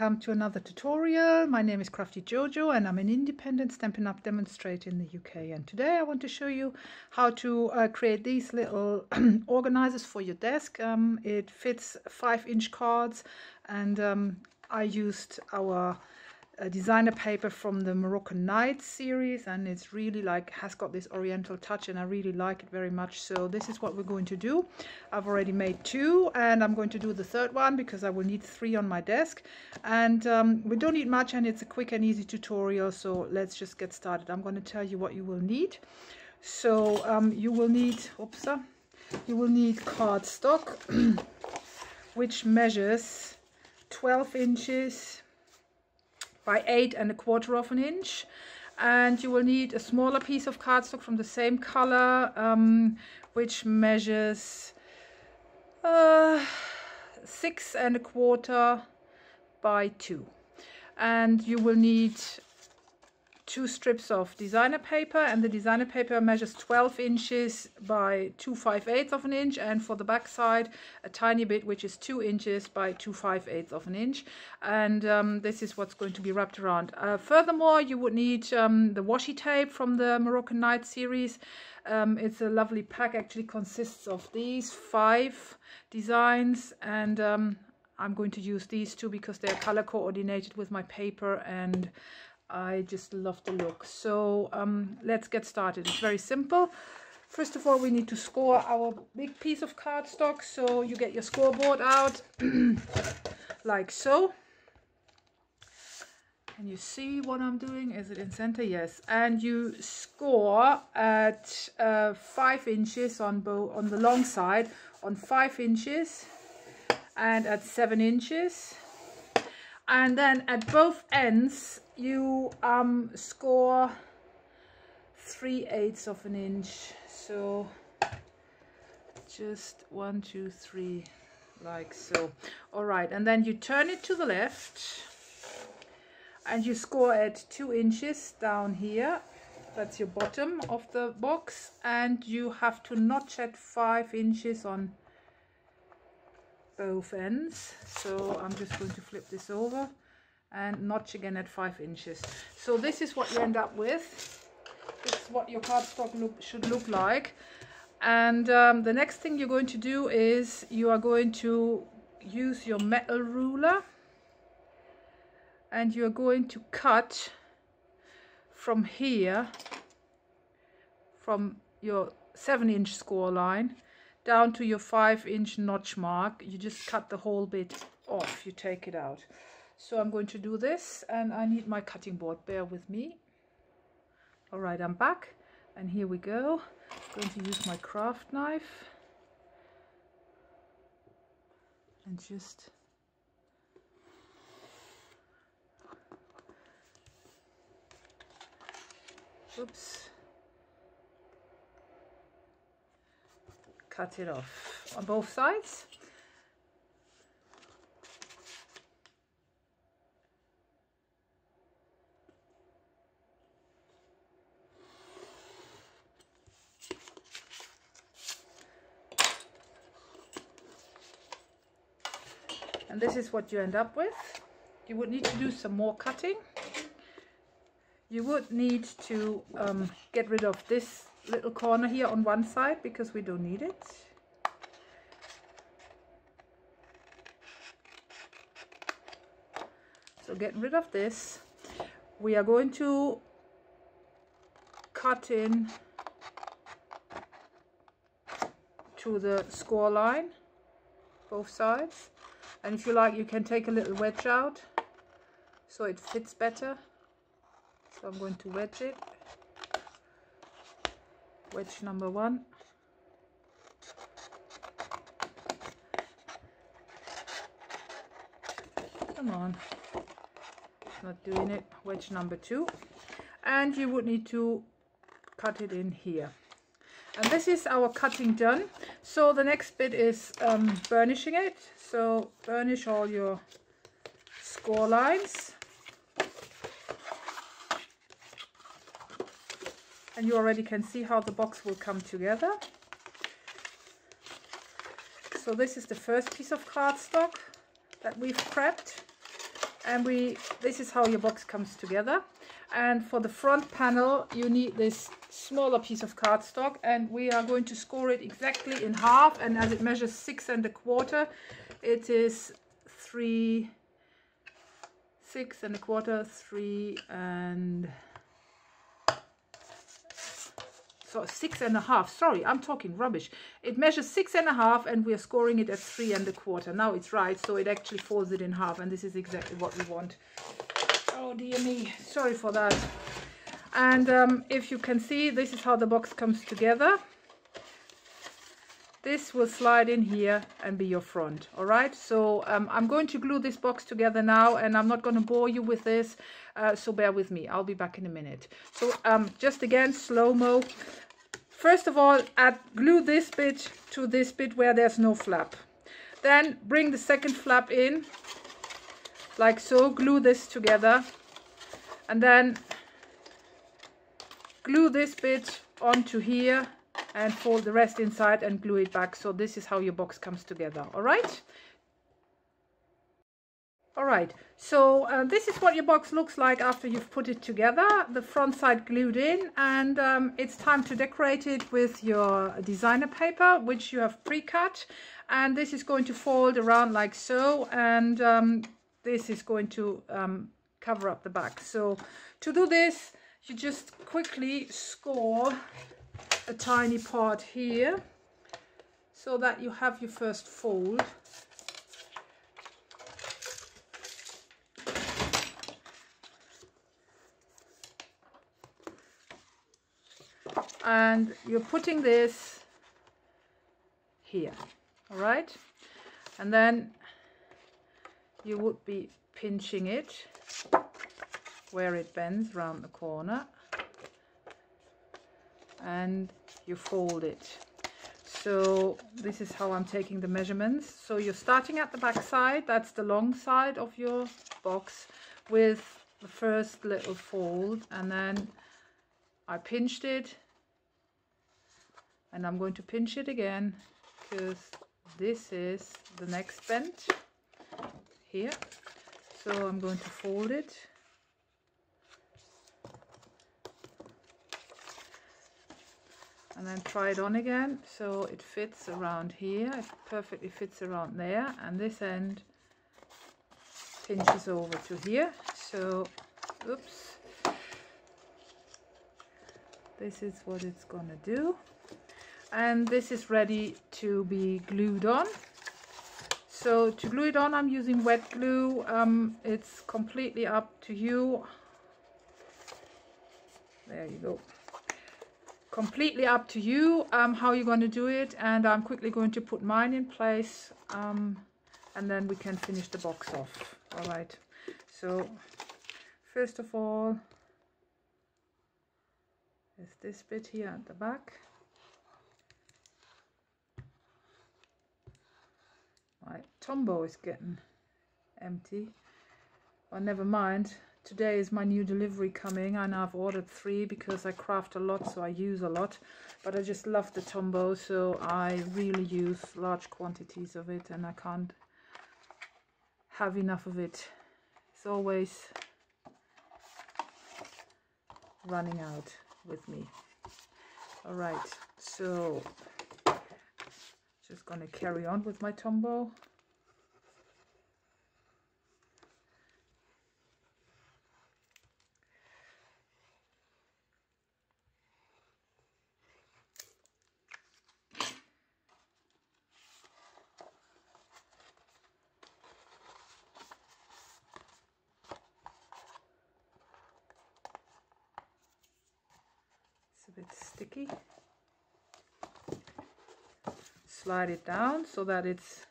welcome to another tutorial. My name is Crafty JoJo and I'm an independent Stampin' Up demonstrator in the UK, and today I want to show you how to create these little organizers for your desk. It fits 5-inch cards, and I used our designer paper from the Moroccan Nights series, and it's really has got this oriental touch and I really like it very much. So this is what we're going to do. I've already made 2 and I'm going to do the 3rd one because I will need 3 on my desk, and we don't need much and it's a quick and easy tutorial, so let's just get started. I'm going to tell you what you will need. So you will need cardstock which measures 12 inches by 8 1/4 of an inch, and you will need a smaller piece of cardstock from the same color which measures 6 1/4 by 2, and you will need 2 strips of designer paper, and the designer paper measures 12 inches by 2 5/8 of an inch, and for the back side a tiny bit which is 2 inches by 2 5/8 of an inch, and this is what's going to be wrapped around. Furthermore, you would need the washi tape from the Moroccan Night series. It's a lovely pack, actually consists of these 5 designs, and I'm going to use these 2 because they're color coordinated with my paper and I just love the look. So let's get started. It's very simple. First of all, we need to score our big piece of cardstock. So you get your scoreboard out like so. Can you see what I'm doing? Is it in center? Yes. And you score at 5 inches on the long side, on 5 inches, and at 7 inches. And then at both ends you score 3/8 of an inch. So just 1 2 3 like so. All right, and then you turn it to the left and you score at 2 inches down here. That's your bottom of the box, and you have to notch at 5 inches on both ends. So I'm just going to flip this over and notch again at 5 inches. So this is what you end up with. This is what your cardstock should look like. And the next thing you're going to do is you are going to use your metal ruler and you're going to cut from here, from your 7-inch score line down to your 5-inch notch mark. You just cut the whole bit off, you take it out. So I'm going to do this, and I need my cutting board, bear with me. All right, I'm back, and here we go. I'm going to use my craft knife and just cut it off on both sides. And this is what you end up with. You would need to do some more cutting. You would need to get rid of this little corner here on one side because we don't need it. So get rid of this. We are going to cut in to the score line, both sides. And if you like, you can take a little wedge out so it fits better. So I'm going to wedge it. Wedge number 1. Come on. It's not doing it. Wedge number 2. And you would need to cut it in here. And this is our cutting done. So the next bit is burnishing it. So burnish all your score lines. And you already can see how the box will come together. So this is the first piece of cardstock that we've prepped. And this is how your box comes together. And for the front panel, you need this smaller piece of cardstock, and we are going to score it exactly in half. And as it measures 6 1/4, it is 6 1/4, 3 and so 6 1/2. Sorry, I'm talking rubbish. It measures 6 1/2, and we are scoring it at 3 1/4. Now it's right, so it actually folds it in half, and this is exactly what we want. Oh dear me, sorry for that. And if you can see, this is how the box comes together. This will slide in here and be your front. All right, so I'm going to glue this box together now, and I'm not going to bore you with this, so bear with me. I'll be back in a minute. So just again, slow-mo. First of all, glue this bit to this bit where there's no flap. Then bring the second flap in, like so. Glue this together, and then glue this bit onto here and fold the rest inside and glue it back. So this is how your box comes together. All right, so this is what your box looks like after you've put it together, the front side glued in. And it's time to decorate it with your designer paper, which you have pre-cut. And this is going to fold around like so, and this is going to cover up the back. So to do this, you just quickly score a tiny part here so that you have your first fold. And you're putting this here, all right? And then you would be pinching it where it bends round the corner, and you fold it. So this is how I'm taking the measurements. So you're starting at the back side, that's the long side of your box, with the first little fold, and then I pinched it, and I'm going to pinch it again because this is the next bend here. So I'm going to fold it, and then try it on again so it fits around here. It perfectly fits around there, and this end pinches over to here. So oops, this is what it's gonna do. And this is ready to be glued on. So to glue it on, I'm using wet glue. It's completely up to you. There you go. Completely up to you how you're going to do it. And I'm quickly going to put mine in place, and then we can finish the box off. All right. So first of all, there's this bit here at the back. My Tombow is getting empty, but never mind. Today is my new delivery coming, and I've ordered 3 because I craft a lot, so I use a lot. But I just love the Tombow, so I really use large quantities of it, and I can't have enough of it. It's always running out with me. All right, so just gonna carry on with my Tombow. It's a bit sticky. Slide it down so that it's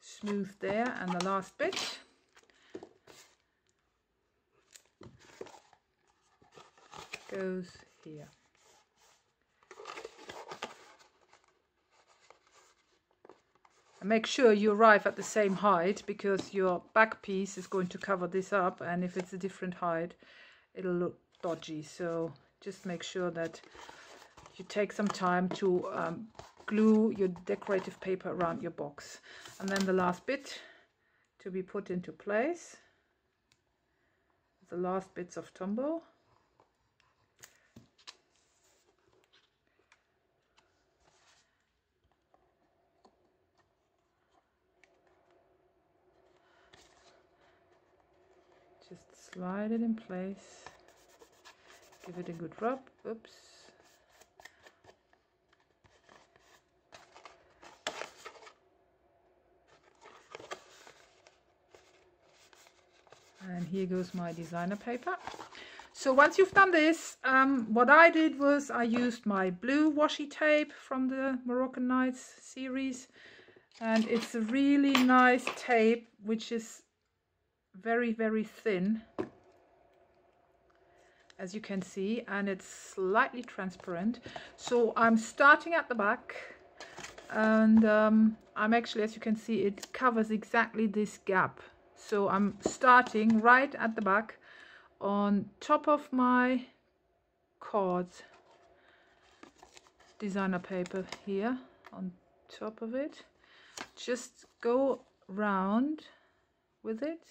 smooth there, and the last bit goes here. And make sure you arrive at the same height, because your back piece is going to cover this up, and if it's a different height it'll look dodgy. So just make sure that you take some time to glue your decorative paper around your box. And then the last bit to be put into place. The last bits of Tombow. Just slide it in place. Give it a good rub. Oops. And here goes my designer paper. So once you've done this, what I did was I used my blue washi tape from the Moroccan Nights series. And it's a really nice tape, which is very, very thin, as you can see, and it's slightly transparent. So I'm starting at the back, and I'm actually, as you can see, it covers exactly this gap. So I'm starting right at the back on top of my cards designer paper here, on top of it. Just go round with it.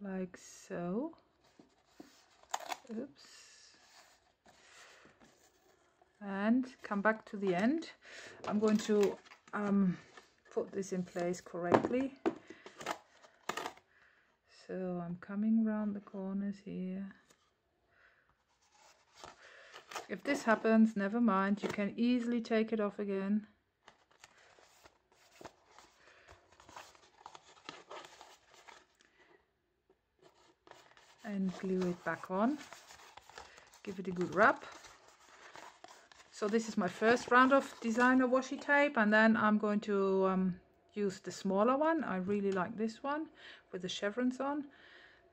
Like so. Oops. And come back to the end. I'm going to put this in place correctly. So I'm coming around the corners here. If this happens, never mind, you can easily take it off again. And glue it back on. Give it a good rub. So this is my first round of designer washi tape, and then I'm going to use the smaller one. I really like this one with the chevrons on.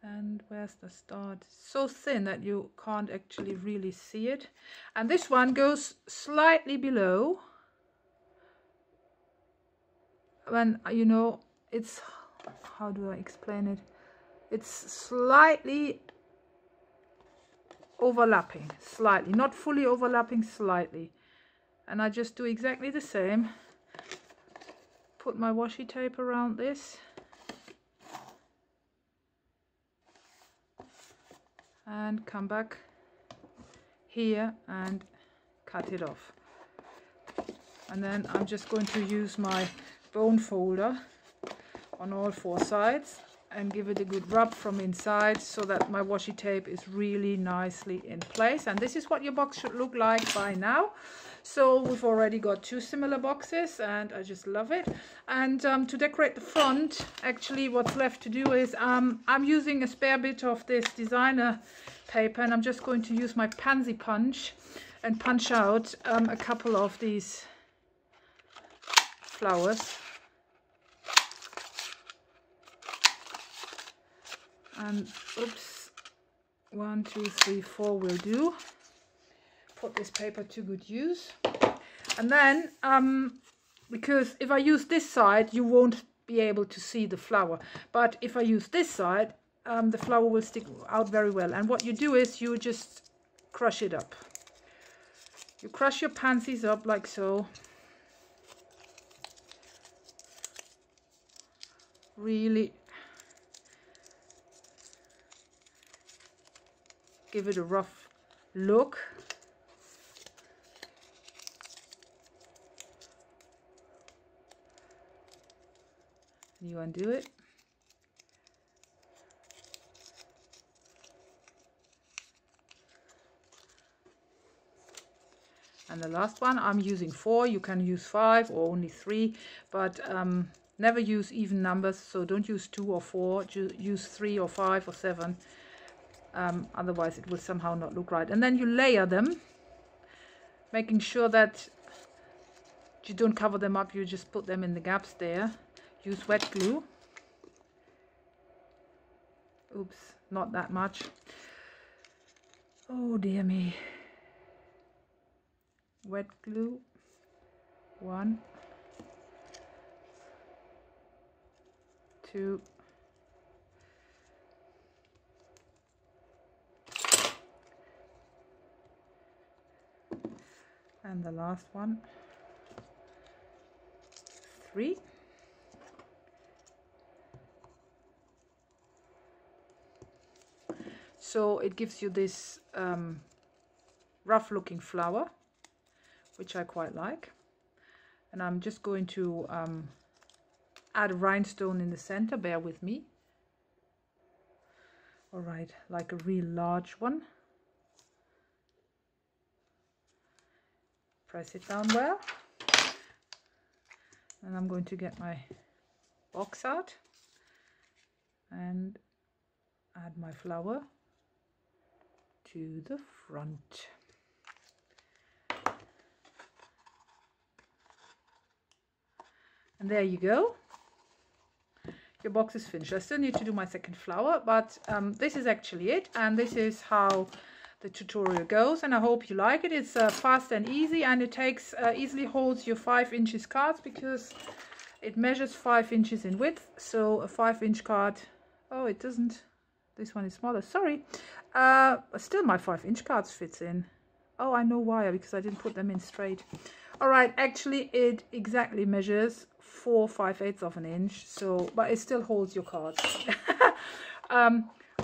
And where's the start? It's so thin that you can't actually really see it. And this one goes slightly below. When, you know, it's, how do I explain it? It's slightly overlapping, slightly, not fully overlapping, slightly. And I just do exactly the same. Put my washi tape around this. And come back here and cut it off. And then I'm just going to use my bone folder on all four sides and give it a good rub from inside so that my washi tape is really nicely in place. And this is what your box should look like by now. So we've already got two similar boxes and I just love it. And to decorate the front, actually what's left to do is I'm using a spare bit of this designer paper, and I'm just going to use my pansy punch and punch out a couple of these flowers. And oops, 1, 2, 3, 4 will do. Put this paper to good use. And then because if I use this side, you won't be able to see the flower, but if I use this side, the flower will stick out very well. And what you do is you just crush it up. You crush your pansies up like so. Really give it a rough look. You undo it. And the last one, I'm using 4. You can use 5 or only 3, but never use even numbers. So don't use 2 or 4, use 3 or 5 or 7. Otherwise it will somehow not look right. And then you layer them, making sure that you don't cover them up. You just put them in the gaps there. Use wet glue. Oops, not that much. Oh dear me. Wet glue. 1, 2, 3. and the last one 3. So it gives you this rough looking flower, which I quite like. And I'm just going to add a rhinestone in the center, bear with me. All right, like a real large one. Press it down well. And I'm going to get my box out and add my flower to the front. And there you go. Your box is finished. I still need to do my second flower, but this is actually it, and this is how the tutorial goes, and I hope you like it. It's fast and easy, and it takes easily holds your 5 inches cards, because it measures 5 inches in width. So a 5-inch card, oh, it doesn't, this one is smaller, sorry. Still my 5-inch cards fits in. Oh, I know why, because I didn't put them in straight. All right, actually it exactly measures 4 5/8 of an inch, so but it still holds your cards.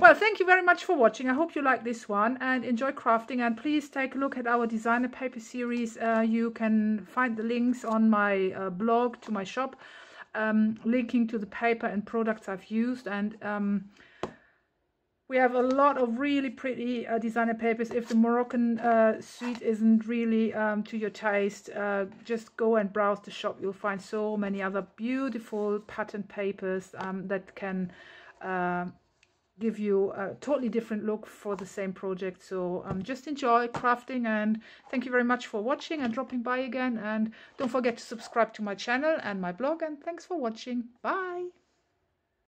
Well, thank you very much for watching. I hope you like this one and enjoy crafting, and please take a look at our designer paper series. You can find the links on my blog to my shop, linking to the paper and products I've used, and we have a lot of really pretty designer papers. If the Moroccan suite isn't really to your taste, just go and browse the shop. You'll find so many other beautiful pattern papers that can give you a totally different look for the same project. So just enjoy crafting, and thank you very much for watching and dropping by again. And don't forget to subscribe to my channel and my blog, and thanks for watching. Bye.